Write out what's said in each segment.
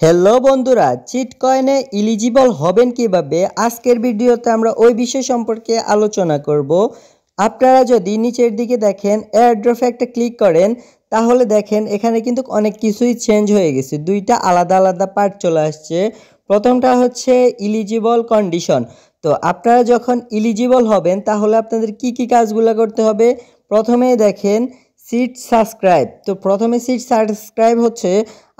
Hello বন্ধুরা, cheat কয়েনে eligible হবেন কিভাবে আজকের ভিডিওতে আমরা ওই বিষয় সম্পর্কে আলোচনা করব। আপনারা যদি নিচের দিকে দেখেন এয়ারড্রপে একটা ক্লিক করেন তাহলে দেখেন এখানে কিন্তু অনেক কিছুই চেঞ্জ হয়ে গেছে, দুইটা আলাদা আলাদা পার্ট চলে আসছে। প্রথমটা হচ্ছে এলিজিবল কন্ডিশন। তো আপনারা যখন এলিজিবল হবেন তাহলে আপনাদের কি কি কাজগুলো করতে হবে। প্রথমেই দেখেন সিট সাবস্ক্রাইব। তো প্রথমে সিট সাবস্ক্রাইব হচ্ছে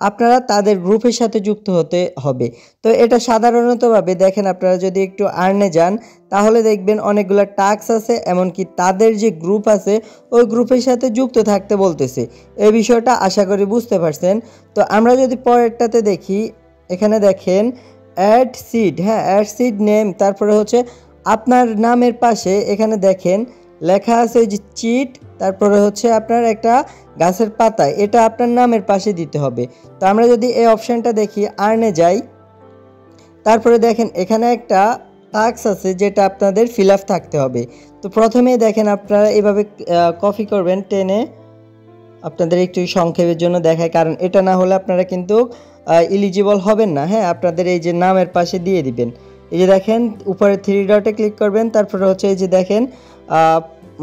আপনারা তাদের গ্রুপের সাথে যুক্ত হতে হবে। তো এটা সাধারণতভাবে দেখেন আপনারা যদি একটু আর্নে যান তাহলে দেখবেন অনেকগুলো টাস্ক আছে, এমনকি তাদের যে গ্রুপ আছে ওই গ্রুপের সাথে যুক্ত থাকতে বলতেছে। এই বিষয়টা আশা করি বুঝতে পারছেন। তো আমরা যদি পরেরটাতে দেখি, এখানে দেখেন অ্যাড সিট, হ্যাঁ অ্যাড সিট নেম, তারপরে হচ্ছে আপনার নামের পাশে এখানে দেখেন লেখা আছে যে চিট, তারপরে হচ্ছে আপনার একটা গাছের পাতা, এটা আপনার নামের পাশে দিতে হবে। তো আমরা যদি এই অপশানটা দেখি আর্নে যাই, তারপরে দেখেন এখানে একটা টাস্ক আছে যেটা আপনাদের ফিল আপ থাকতে হবে। তো প্রথমেই দেখেন আপনারা এভাবে কপি করবেন টেনে, আপনাদের একটু সংক্ষেপের জন্য দেখায়, কারণ এটা না হলে আপনারা কিন্তু এলিজিবল হবেন না। হ্যাঁ, আপনাদের এই যে নামের পাশে দিয়ে দিবেন। এই যে দেখেন উপরে 3 ডটে ক্লিক করবেন, তারপরে হচ্ছে এই যে দেখেন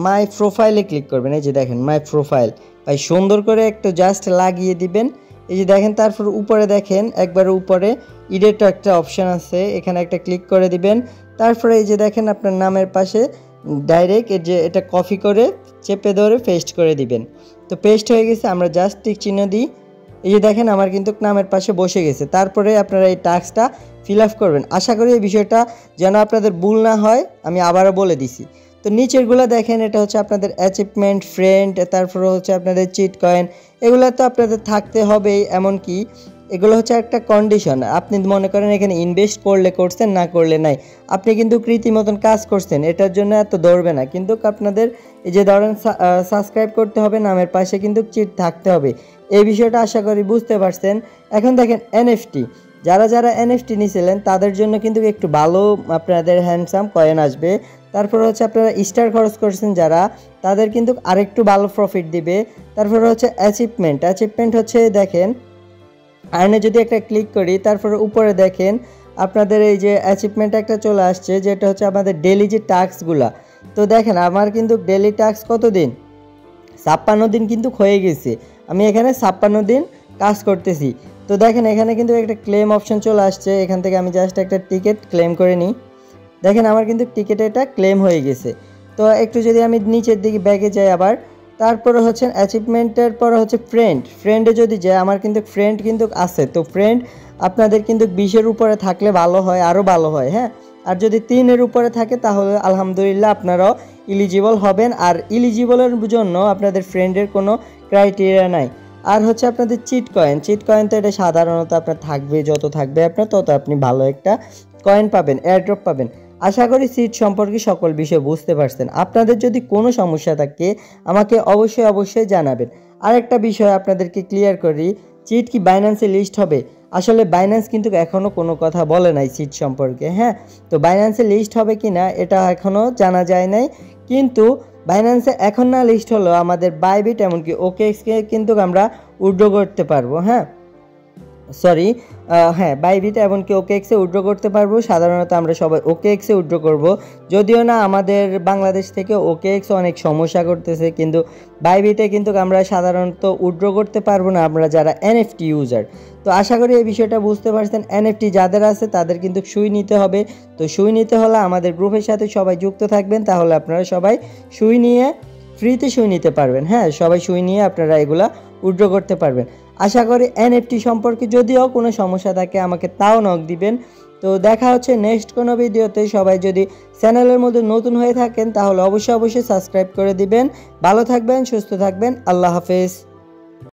মাই প্রোফাইলে ক্লিক করবেন। এই যে দেখেন মাই প্রোফাইল, ভাই সুন্দর করে একটু জাস্ট লাগিয়ে দিবেন। এই যে দেখেন তারপর উপরে দেখেন একবার উপরে এডিট একটা অপশান আছে, এখানে একটা ক্লিক করে দিবেন। তারপরে এই যে দেখেন আপনার নামের পাশে ডাইরেক্ট এই যে এটা কপি করে চেপে ধরে পেস্ট করে দিবেন। তো পেস্ট হয়ে গেছে, আমরা জাস্ট টিক চিহ্ন দিই। এই যে দেখেন আমার কিন্তু নামের পাশে বসে গেছে। তারপরে আপনারা এই টাস্কটা ফিল আপ করবেন। আশা করি এই বিষয়টা যেন আপনাদের ভুল না হয়, আমি আবারও বলে দিছি। তো নিচেরগুলো দেখেন এটা হচ্ছে আপনাদের অ্যাচিভমেন্ট, ফ্রেন্ড, তারপরে হচ্ছে আপনাদের চিট কয়েন, এগুলো তো আপনাদের থাকতে হবেই। এমনকি এগুলো হচ্ছে একটা কন্ডিশন। আপনি মনে করেন এখানে ইনভেস্ট করলে করছেন, না করলে নাই, আপনি কিন্তু রীতিমতন কাজ করছেন, এটার জন্য এত দৌড়বে না। কিন্তু আপনাদের এই যে ধরেন সাবস্ক্রাইব করতে হবে, নামের পাশে কিন্তু চিট থাকতে হবে। এই বিষয়টা আশা করি বুঝতে পারছেন। এখন দেখেন এনএফটি, যারা যারা এনএফটি নিয়েছিলেন তাদের জন্য কিন্তু একটু ভালো আপনাদের হ্যান্ডসাম কয়েন আসবে। তারপরে হচ্ছে আপনারা স্টার খরচ করছেন যারা, তাদের কিন্তু আরেকটু ভালো প্রফিট দিবে। তারপরে হচ্ছে অ্যাচিভমেন্ট, অ্যাচিভমেন্ট হচ্ছে দেখেন আর্নে যদি একটা ক্লিক করি, তারপরে উপরে দেখেন আপনাদের এই যে অ্যাচিভমেন্ট একটা চলে আসছে, যেটা হচ্ছে আমাদের ডেলি যে টাস্কগুলা। তো দেখেন আমার কিন্তু ডেলি টাস্ক কত দিন, 56 দিন কিন্তু হয়ে গেছে। আমি এখানে 56 দিন কাজ করতেছি। তো দেখেন এখানে কিন্তু একটা ক্লেম অপশন চলে আসছে, এখান থেকে আমি জাস্ট একটা টিকিট ক্লেম করে নিই। দেখেন আমার কিন্তু টিকিট এটা ক্লেম হয়ে গেছে। তো একটু যদি আমি নিচের দিকে ব্যাগে যাই আবার, তারপরে হচ্ছে অ্যাচিভমেন্টের পরে হচ্ছে ফ্রেন্ডে যদি যাই, আমার কিন্তু ফ্রেন্ড কিন্তু আছে। তো ফ্রেন্ড আপনাদের কিন্তু 20-এর উপরে থাকলে ভালো হয়, আরও ভালো হয়। হ্যাঁ, আর যদি 3-এর উপরে থাকে তাহলে আলহামদুলিল্লাহ আপনারাও এলিজিবল হবেন। আর এলিজিবলের জন্য আপনাদের ফ্রেন্ডের কোনো ক্রাইটেরিয়া নাই। আর হচ্ছে আপনাদের চিট কয়েন, তো এটা সাধারণত আপনার থাকবে, যত থাকবে আপনার তত আপনি ভালো একটা কয়েন পাবেন, এয়ারড্রপ পাবেন। আশা করি সিট সম্পর্কে সকল বিষয় বুঝতে পারছেন। আপনাদের যদি কোনো সমস্যা থাকে আমাকে অবশ্যই জানাবেন। আরেকটা বিষয় আপনাদেরকে ক্লিয়ার করি, চিট কি বাইন্যান্সে লিস্ট হবে? আসলে বাইন্যান্স কিন্তু এখনও কোনো কথা বলে নাই চিট সম্পর্কে। হ্যাঁ, তো বাইন্যান্সে লিস্ট হবে কি না এটা এখনও জানা যায় নাই। কিন্তু বাইন্যান্সে এখন না লিস্ট হলো আমাদের বাইবিট এমনকি ওকেএক্সকে কিন্তু আমরা উইথড্র করতে পারবো। হ্যাঁ সরি, হ্যাঁ বাইবিট এমনকি ওকেএক্সে উইথড্র করতে পারবো। সাধারণত আমরা সবাই ওকেএক্সে উইথড্র করব, যদিও না আমাদের বাংলাদেশ থেকে ওকেএক্স অনেক সমস্যা করতেছে, কিন্তু বাইবিটে কিন্তু আমরা সাধারণত উইথড্র করতে পারবো না আমরা যারা এনএফটি ইউজার। তো আশা করি এই বিষয়টা বুঝতে পারছেন। এনএফটি যাদের আছে তাদের কিন্তু সুই নিতে হবে। তো সুই নিতে হলে আমাদের গ্রুপের সাথে সবাই যুক্ত থাকবেন, তাহলে আপনারা সবাই সুই নিয়ে ফ্রিতে সুই নিতে পারবেন। হ্যাঁ, সবাই সুই নিয়ে আপনারা এগুলা উইথড্র করতে পারবেন। আশা করি এনএফটি সম্পর্কে যদিও কোনো সমস্যা থাকে আমাকে তাও নক দিবেন। তো দেখা হচ্ছে নেক্সট কোনো ভিডিওতে। সবাই যদি চ্যানেলের মধ্যে নতুন হয়ে থাকেন তাহলে অবশ্যই সাবস্ক্রাইব করে দিবেন। ভালো থাকবেন, সুস্থ থাকবেন, আল্লাহ হাফেজ।